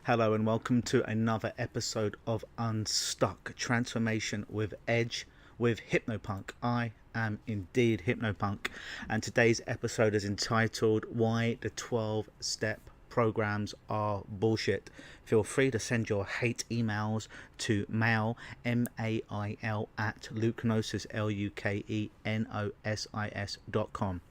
Hello and welcome to another episode of Unstuck Transformation with Edge with Hypnopunk. I am indeed Hypnopunk, and today's episode is entitled Why the 12-Step Programs Are Bullshit. Feel free to send your hate emails to mail, M-A-I-L, at LUKENOSIS, LUKENOSIS.com.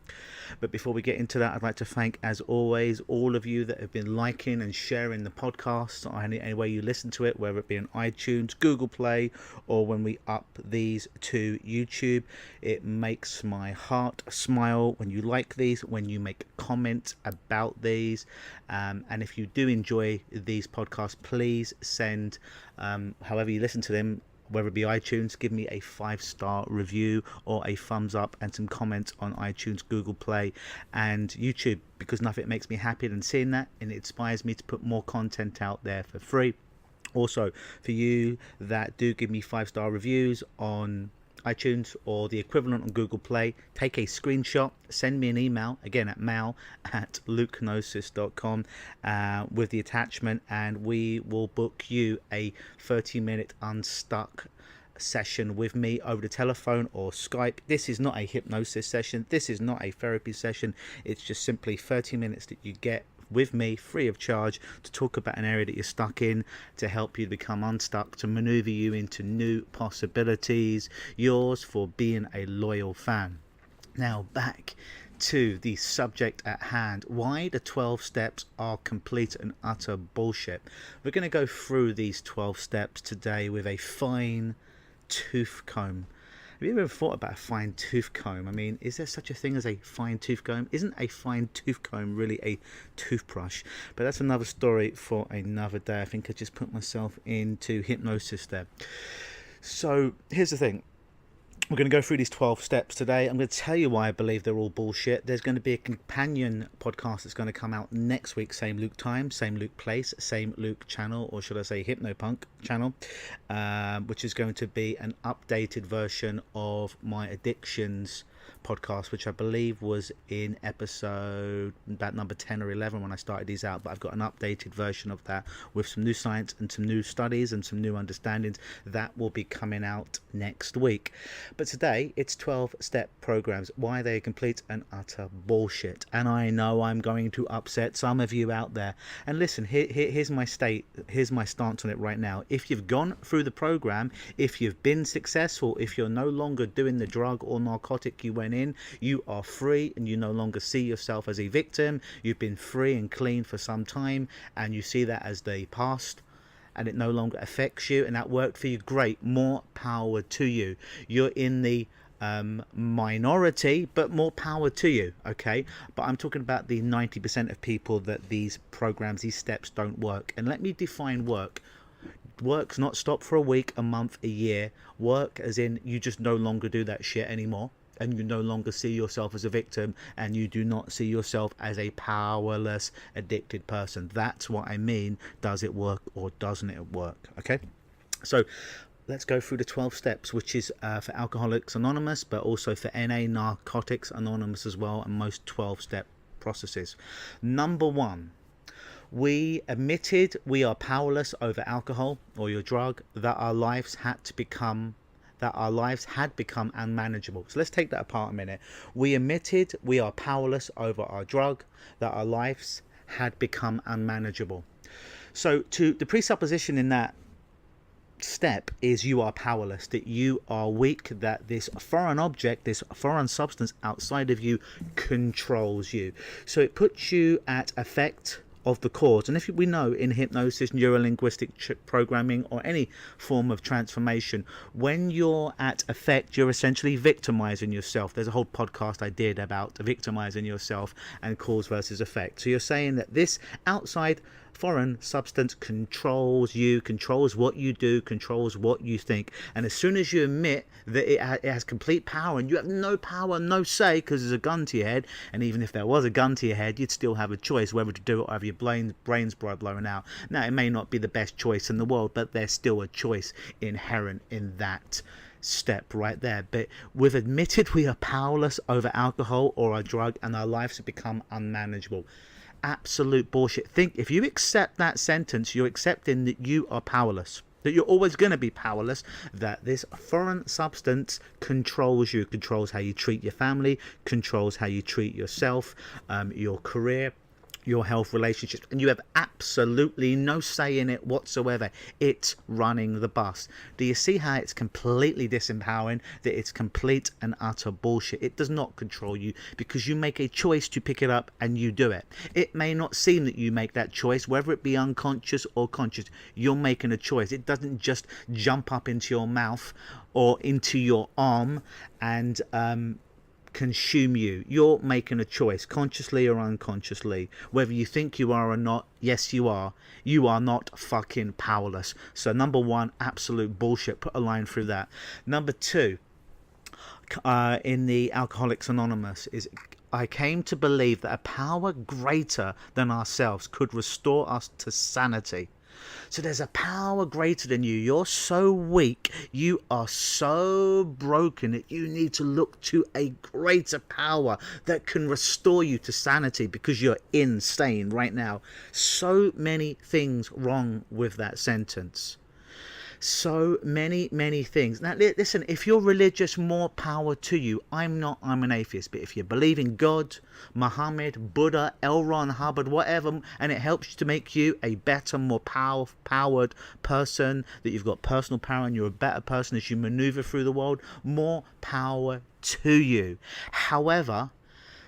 But before we get into that, I'd like to thank, as always, all of you that have been liking and sharing the podcast or any way you listen to it, whether it be on iTunes, Google Play, or when we up these to YouTube. It makes my heart smile when you like these, when you make comments about these. And if you do enjoy these podcasts, please send, however you listen to them, whether it be iTunes, give me a 5-star review or a thumbs up and some comments on iTunes, Google Play and YouTube, because nothing makes me happier than seeing that, and it inspires me to put more content out there for free. Also, for you that do give me 5-star reviews on iTunes or the equivalent on Google Play, take a screenshot, send me an email, again at mail@lukenosis.com with the attachment, and we will book you a 30-minute unstuck session with me over the telephone or Skype. This is not a hypnosis session, this is not a therapy session, it's just simply 30 minutes that you get with me free of charge to talk about an area that you're stuck in, to help you to become unstuck, to maneuver you into new possibilities, yours for being a loyal fan. Now back to the subject at hand, why the 12 steps are complete and utter bullshit. We're going to go through these 12 steps today with a fine tooth comb. Have you ever thought about a fine tooth comb? I mean, is there such a thing as a fine tooth comb? Isn't a fine tooth comb really a toothbrush? But that's another story for another day. I think I just put myself into hypnosis there. So here's the thing. We're going to go through these 12 steps today. I'm going to tell you why I believe they're all bullshit. There's going to be a companion podcast that's going to come out next week. Same Luke time, same Luke place, same Luke channel, or should I say Hypnopunk channel, which is going to be an updated version of my addictions podcast, which I believe was in episode about number 10 or 11 when I started these out, but I've got an updated version of that with some new science and some new studies and some new understandings that will be coming out next week. But today it's 12-step programs, why they're complete and utter bullshit. And I know I'm going to upset some of you out there, and listen, here's my stance on it right now. If you've gone through the program, if you've been successful, if you're no longer doing the drug or narcotic you went in, you are free and you no longer see yourself as a victim. You've been free and clean for some time and you see that as the past and it no longer affects you, and that worked for you, great, more power to you. You're in the minority, but more power to you, okay? But I'm talking about the 90% of people that these programs, these steps don't work. And let me define work. Work's not stop for a week, a month, a year. Work as in you just no longer do that shit anymore, and you no longer see yourself as a victim, and you do not see yourself as a powerless, addicted person. That's what I mean. Does it work or doesn't it work? Okay, so let's go through the 12 steps, which is for Alcoholics Anonymous, but also for NA, Narcotics Anonymous as well, and most 12-step processes. Number 1. We admitted we are powerless over alcohol or your drug, that our lives had become unmanageable. So let's take that apart a minute. We admitted we are powerless over our drug, that our lives had become unmanageable. So the presupposition in that step is you are powerless, that you are weak, that this foreign object, this foreign substance outside of you controls you. So it puts you at effect of the cause. And if we know in hypnosis, neuro-linguistic programming, or any form of transformation, when you're at effect, you're essentially victimizing yourself. There's a whole podcast I did about victimizing yourself and cause versus effect. So you're saying that this outside foreign substance controls you, controls what you do, controls what you think. And as soon as you admit that it has complete power and you have no power, no say, because there's a gun to your head, and even if there was a gun to your head, you'd still have a choice whether to do it or have your brains blown out. Now, it may not be the best choice in the world, but there's still a choice inherent in that step right there. But we've admitted we are powerless over alcohol or a drug, and our lives have become unmanageable. absolute bullshit. Think, if you accept that sentence, you're accepting that you are powerless, that you're always going to be powerless, that this foreign substance controls you, controls how you treat your family, controls how you treat yourself, your career, your health, relationships, and you have absolutely no say in it whatsoever. It's running the bus. Do you see how it's completely disempowering, that it's complete and utter bullshit? It does not control you, because you make a choice to pick it up and you do it. It may not seem that you make that choice, whether it be unconscious or conscious. You're making a choice. It doesn't just jump up into your mouth or into your arm and consume you. You're making a choice, consciously or unconsciously, whether you think you are or not. Yes, you are. You are not fucking powerless. So number one, absolute bullshit. Put a line through that. Number two, in the Alcoholics Anonymous, is I came to believe that a power greater than ourselves could restore us to sanity. So there's a power greater than you. You're so weak, you are so broken, that you need to look to a greater power that can restore you to sanity, because you're insane right now. So many things wrong with that sentence. So many things. Now listen, if you're religious, more power to you. I'm not. I'm an atheist. But if you believe in God, Muhammad, Buddha, L. Ron Hubbard, whatever, and it helps to make you a better, more powered person, that you've got personal power and you're a better person as you maneuver through the world, more power to you. However,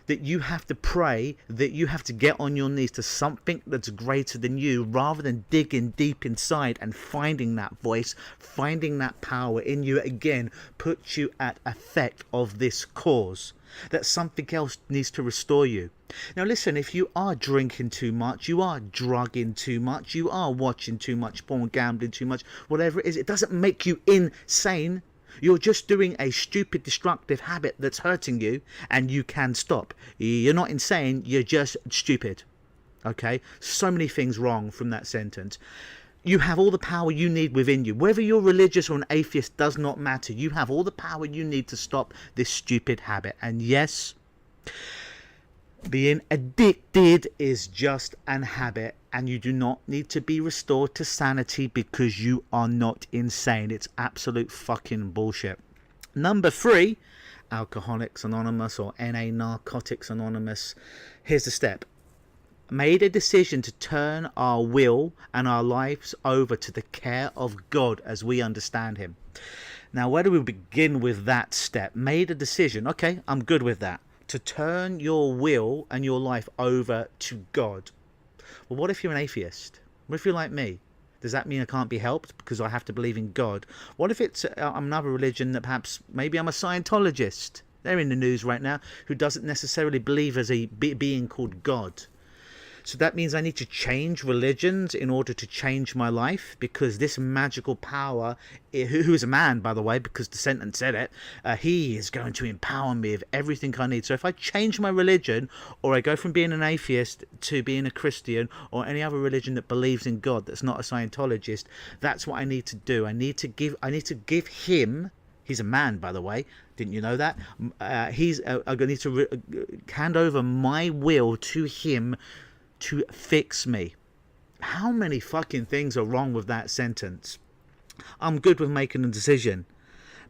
that you have to pray, that you have to get on your knees to something that's greater than you, rather than digging deep inside and finding that voice, finding that power in you again, puts you at effect of this cause. That something else needs to restore you. Now listen, if you are drinking too much, you are drugging too much, you are watching too much porn, gambling too much, whatever it is, it doesn't make you insane. You're just doing a stupid, destructive habit that's hurting you, and you can stop. You're not insane, you're just stupid. Okay? So many things wrong from that sentence. You have all the power you need within you. Whether you're religious or an atheist does not matter. You have all the power you need to stop this stupid habit. And yes, being addicted is just an habit, and you do not need to be restored to sanity because you are not insane. It's absolute fucking bullshit. Number three, Alcoholics Anonymous or NA Narcotics Anonymous. Here's the step. Made a decision to turn our will and our lives over to the care of God as we understand him. Now, where do we begin with that step? Made a decision. Okay, I'm good with that. To turn your will and your life over to God. Well, what if you're an atheist? What if you're like me? Does that mean I can't be helped because I have to believe in God? What if it's another religion, that perhaps maybe I'm a Scientologist? They're in the news right now, who doesn't necessarily believe as a being called God. So that means I need to change religions in order to change my life, because this magical power, who is a man, by the way, because the sentence said it, he is going to empower me of everything I need. So if I change my religion, or I go from being an atheist to being a Christian, or any other religion that believes in God that's not a Scientologist, that's what I need to do. I need to give him. He's a man, by the way. Didn't you know that? I need to hand over my will to him to fix me. How many fucking things are wrong with that sentence? I'm good with making a decision,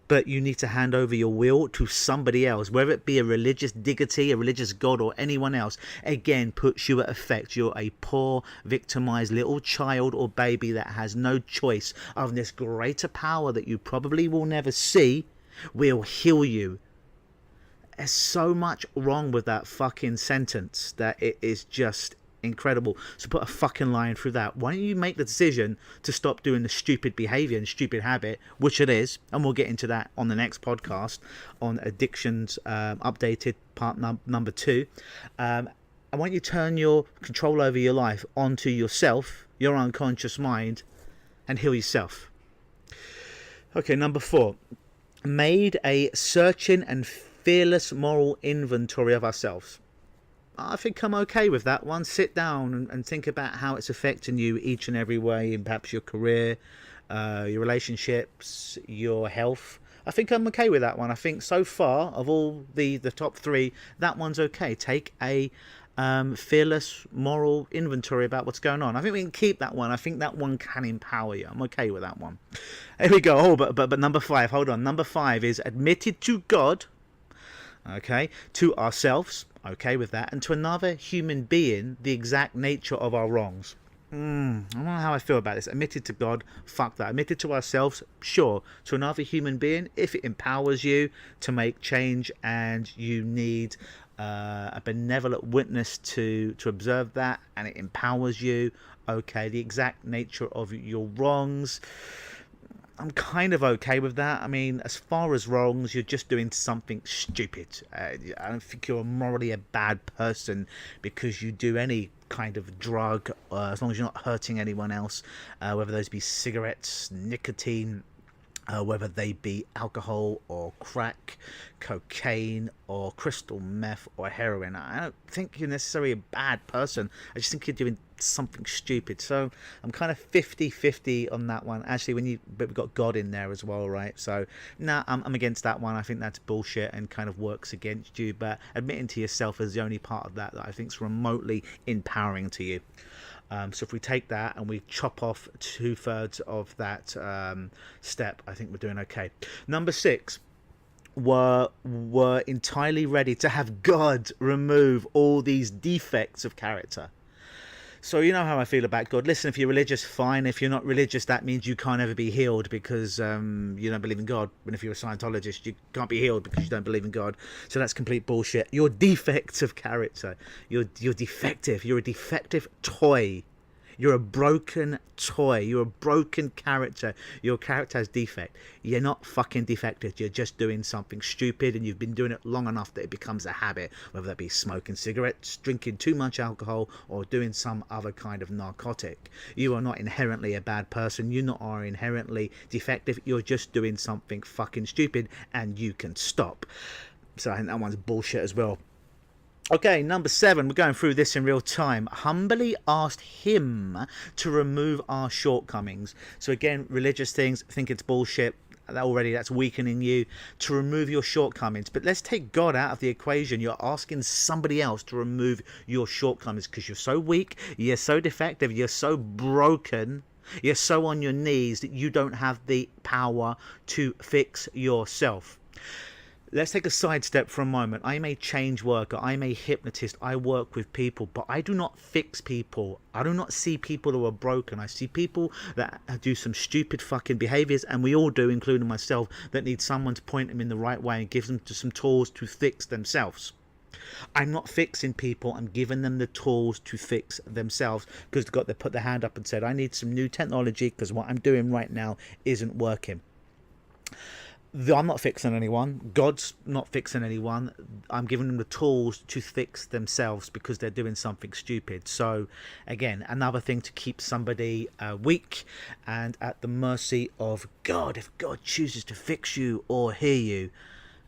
but you need to hand over your will to somebody else, whether it be a religious deity, a religious god, or anyone else. Again, puts you at effect. You're a poor, victimized little child or baby that has no choice of this greater power that you probably will never see will heal you. There's so much wrong with that fucking sentence that it is just incredible. So put a fucking line through that. Why don't you make the decision to stop doing the stupid behavior and stupid habit, which it is, and we'll get into that on the next podcast on addictions, updated part number 2. I want you to turn your control over your life onto yourself, your unconscious mind, and heal yourself. Okay, number 4. Made a searching and fearless moral inventory of ourselves. I think I'm okay with that one. Sit down and think about how it's affecting you each and every way, in perhaps your career, your relationships, your health. I think I'm okay with that one. I think so far, of all the top 3, that one's okay. Take a fearless moral inventory about what's going on. I think we can keep that one. I think that one can empower you. I'm okay with that one. Here we go. Oh, but number 5. Hold on. Number 5 is admitted to God. Okay, to ourselves. Okay with that, and to another human being the exact nature of our wrongs. I don't know how I feel about this. Admitted to God, fuck that. Admitted to ourselves, sure. To another human being, if it empowers you to make change and you need a benevolent witness to observe that, and it empowers you, okay. The exact nature of your wrongs, I'm kind of okay with that. I mean, as far as wrongs, you're just doing something stupid. I don't think you're morally a bad person because you do any kind of drug, as long as you're not hurting anyone else, whether those be cigarettes, nicotine, whether they be alcohol or crack, cocaine or crystal meth or heroin. I don't think you're necessarily a bad person. I just think you're doing something stupid. So I'm kind of 50-50 on that one. Actually, but we've got God in there as well, right? So nah, I'm against that one. I think that's bullshit and kind of works against you. But admitting to yourself is the only part of that I think is remotely empowering to you. So if we take that and we chop off 2/3 of that step, I think we're doing okay. Number 6, were entirely ready to have God remove all these defects of character. So you know how I feel about God. Listen, if you're religious, fine. If you're not religious, that means you can't ever be healed because you don't believe in God. And if you're a Scientologist, you can't be healed because you don't believe in God. So that's complete bullshit. Your defects of character. You're defective. You're a defective toy. You're a broken toy. You're a broken character. Your character has defect. You're not fucking defective. You're just doing something stupid, and you've been doing it long enough that it becomes a habit, whether that be smoking cigarettes, drinking too much alcohol, or doing some other kind of narcotic. You are not inherently a bad person. You not are inherently defective. You're just doing something fucking stupid, and you can stop. So I think that one's bullshit as well. Okay, number 7, we're going through this in real time. Humbly asked him to remove our shortcomings. So again, religious things, think it's bullshit. That's weakening you to remove your shortcomings. But let's take God out of the equation. You're asking somebody else to remove your shortcomings because you're so weak, you're so defective, you're so broken, you're so on your knees that you don't have the power to fix yourself. Let's take a sidestep for a moment. I'm a change worker. I'm a hypnotist. I work with people, but I do not fix people. I do not see people who are broken. I see people that do some stupid fucking behaviors, and we all do, including myself, that need someone to point them in the right way and give them some tools to fix themselves. I'm not fixing people. I'm giving them the tools to fix themselves because they put their hand up and said, I need some new technology because what I'm doing right now isn't working. I'm not fixing anyone. God's not fixing anyone. I'm giving them the tools to fix themselves because they're doing something stupid. So again, another thing to keep somebody weak and at the mercy of God. If God chooses to fix you or hear you,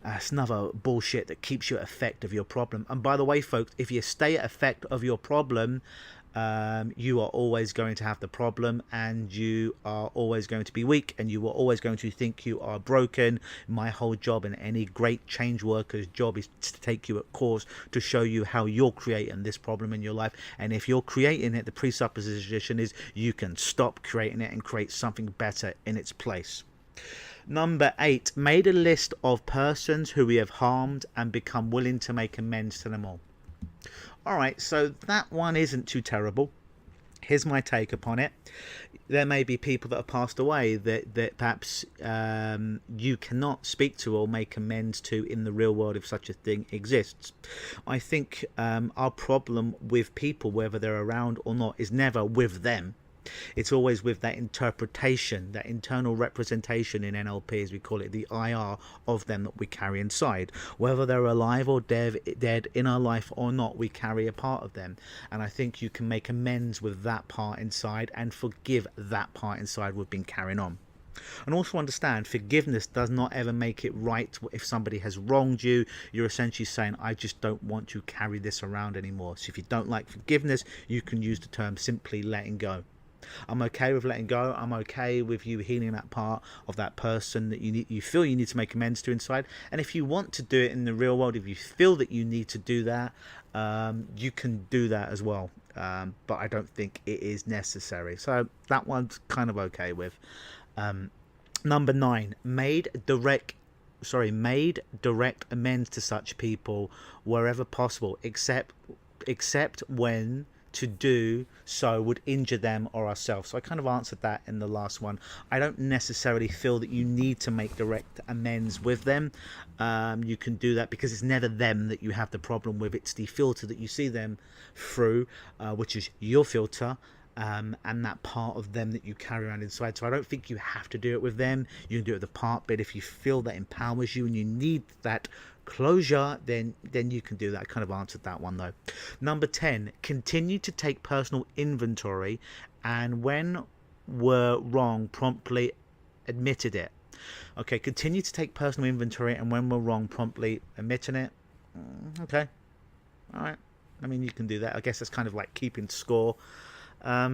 that's another bullshit that keeps you at effect of your problem. And by the way, folks, if you stay at effect of your problem, you are always going to have the problem, and you are always going to be weak, and you are always going to think you are broken. My whole job, and any great change worker's job, is to take you at course to show you how you're creating this problem in your life. And if you're creating it, the presupposition is you can stop creating it and create something better in its place. Number 8, made a list of persons who we have harmed and become willing to make amends to them all. Alright, so that one isn't too terrible. Here's my take upon it. There may be people that have passed away that perhaps you cannot speak to or make amends to in the real world if such a thing exists. I think our problem with people, whether they're around or not, is never with them. It's always with that interpretation, that internal representation in NLP, as we call it, the IR of them that we carry inside. Whether they're alive or dead in our life or not, we carry a part of them. And I think you can make amends with that part inside and forgive that part inside we've been carrying on. And also understand, forgiveness does not ever make it right. If somebody has wronged you, you're essentially saying, I just don't want to carry this around anymore. So if you don't like forgiveness, you can use the term simply letting go. I'm okay with letting go. I'm okay with you healing that part of that person that you feel you need to make amends to inside. And if you want to do it in the real world, if you feel that you need to do that, you can do that as well. But I don't think it is necessary. So that one's kind of okay with. Number 9, made direct amends to such people wherever possible, except when to do so would injure them or ourselves. So I kind of answered that in the last one. I don't necessarily feel that you need to make direct amends with them. You can do that because it's never them that you have the problem with. It's the filter that you see them through, which is your filter. And that part of them that you carry around inside. So I don't think you have to do it with them. You can do it with the part bit. If you feel that empowers you and you need that closure, then you can do that. I kind of answered that one though. Number 10, continue to take personal inventory, and when we're wrong, promptly admitted it. Okay, continue to take personal inventory, and when we're wrong, promptly admitting it. Okay, all right. I mean, you can do that. I guess that's kind of like keeping score. I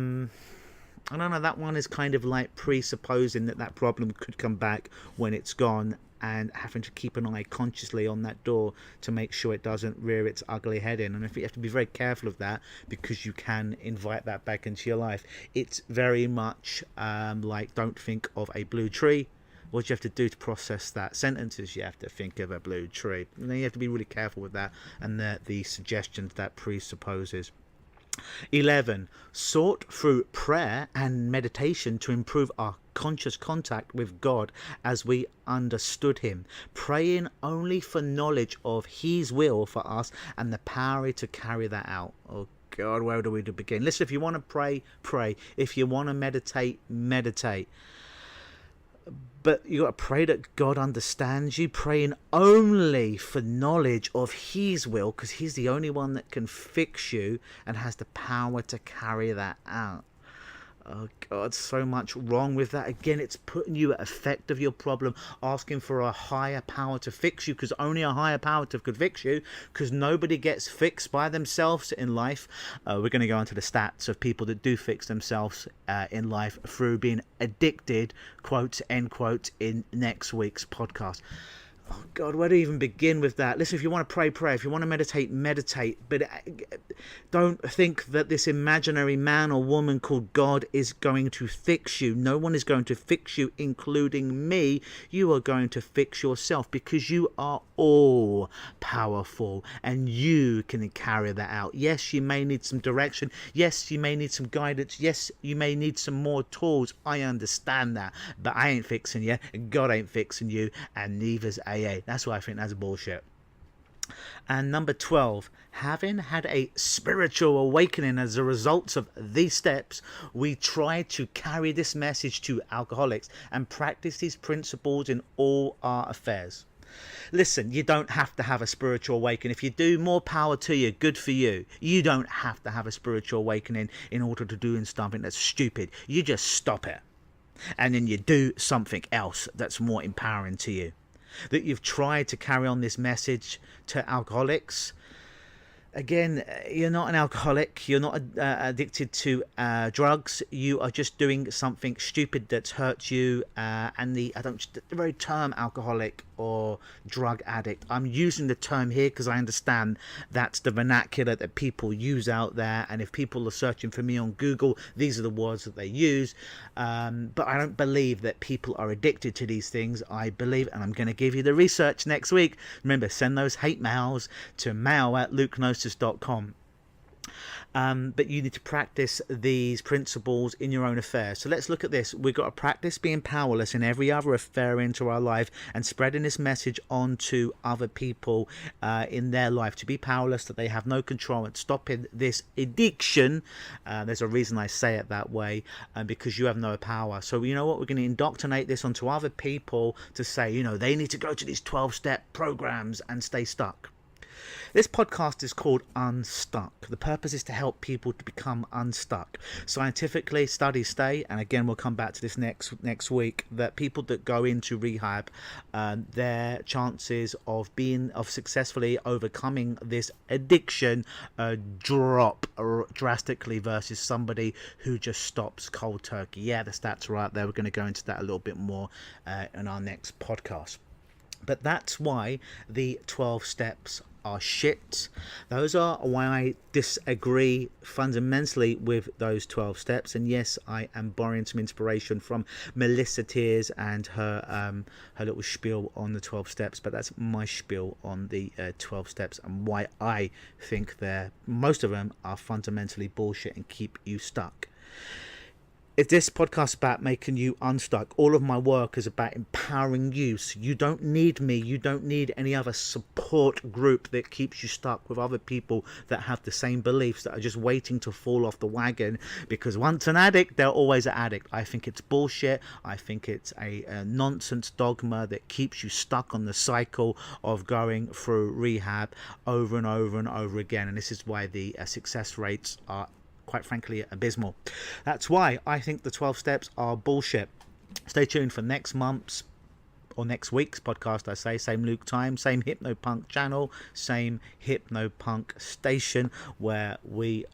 don't know, that one is kind of like presupposing that problem could come back when it's gone, and having to keep an eye consciously on that door to make sure it doesn't rear its ugly head in. And I think you have to be very careful of that, because you can invite that back into your life. It's very much like, don't think of a blue tree. What you have to do to process that sentence is you have to think of a blue tree. And then you have to be really careful with that and the suggestions that presupposes. 11, sought through prayer and meditation to improve our conscious contact with God as we understood him, praying only for knowledge of his will for us and the power to carry that out. Oh God, where do we begin? Listen, if you want to pray, pray. If you want to meditate, meditate. But you got to pray that God understands you, praying only for knowledge of his will, because he's the only one that can fix you and has the power to carry that out. Oh God, so much wrong with that. Again, it's putting you at effect of your problem, asking for a higher power to fix you, because only a higher power could fix you, because nobody gets fixed by themselves in life. We're going to go into the stats of people that do fix themselves in life through being addicted, quotes, end quotes, in next week's podcast. Oh God, where to even begin with that? Listen, if you want to pray, pray. If you want to meditate, meditate. But don't think that this imaginary man or woman called God is going to fix you. No one is going to fix you, including me. You are going to fix yourself, because you are all powerful and you can carry that out. Yes, you may need some direction. Yes, you may need some guidance. Yes, you may need some more tools. I understand that. But I ain't fixing you. God ain't fixing you. And neither's AA. That's why I think that's bullshit. And number 12, having had a spiritual awakening as a result of these steps, we try to carry this message to alcoholics and practice these principles in all our affairs. Listen, you don't have to have a spiritual awakening. If you do, more power to you, good for you. You don't have to have a spiritual awakening in order to do something that's stupid. You just stop it, and then you do something else that's more empowering to you. That you've tried to carry on this message to alcoholics. Again, you're not an alcoholic. You're not addicted to drugs. You are just doing something stupid that's hurt you. And the very term alcoholic or drug addict, I'm using the term here because I understand that's the vernacular that people use out there. And if people are searching for me on Google, these are the words that they use. But I don't believe that people are addicted to these things. I believe, and I'm going to give you the research next week. Remember, send those hate mails to mail@LUKEenosis.com. But you need to practice these principles in your own affairs. So let's look at this. We've got to practice being powerless in every other affair into our life and spreading this message on to other people in their life, to be powerless, that they have no control, and stopping this addiction. There's a reason I say it that way, because you have no power. So you know what? We're going to indoctrinate this onto other people to say, they need to go to these 12-step programs and stay stuck. This podcast is called Unstuck. The purpose is to help people to become unstuck. Scientifically, studies say, and again we'll come back to this next week, that people that go into rehab, their chances of successfully overcoming this addiction drop drastically versus somebody who just stops cold turkey. Yeah, the stats are right there. We're going to go into that a little bit more in our next podcast. But that's why the 12 steps are shit. Those are why I disagree fundamentally with those 12 steps. And yes, I am borrowing some inspiration from Melissa Tears and her little spiel on the 12 steps, but that's my spiel on the 12 steps and why I think most of them are fundamentally bullshit and keep you stuck. If this podcast is about making you unstuck, all of my work is about empowering you. So you don't need me. You don't need any other support group that keeps you stuck with other people that have the same beliefs, that are just waiting to fall off the wagon. Because once an addict, they're always an addict. I think it's bullshit. I think it's a nonsense dogma that keeps you stuck on the cycle of going through rehab over and over and over again. And this is why the success rates are, quite frankly, abysmal. That's why I think the 12 steps are bullshit. Stay tuned for next month's or next week's podcast. I say same Luke time, same Hypnopunk channel, same Hypnopunk station, where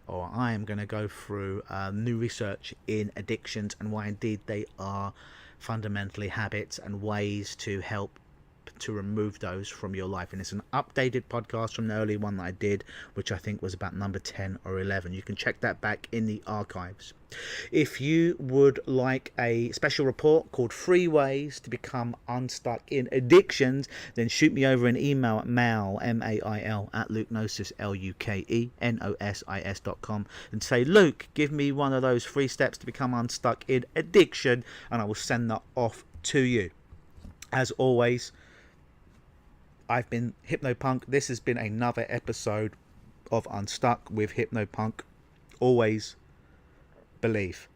I am going to go through new research in addictions and why indeed they are fundamentally habits and ways to help to remove those from your life. And it's an updated podcast from the early one that I did, which I think was about number 10 or 11. You can check that back in the archives. If you would like a special report called 3 Ways to Become Unstuck in Addictions, then shoot me over an email at mail, M-A-I-L, at LUKENOSIS, LUKENOSIS.com, and say, Luke, give me one of those 3 steps to become unstuck in addiction, and I will send that off to you. As always, I've been Hypnopunk. This has been another episode of Unstuck with Hypnopunk. Always believe.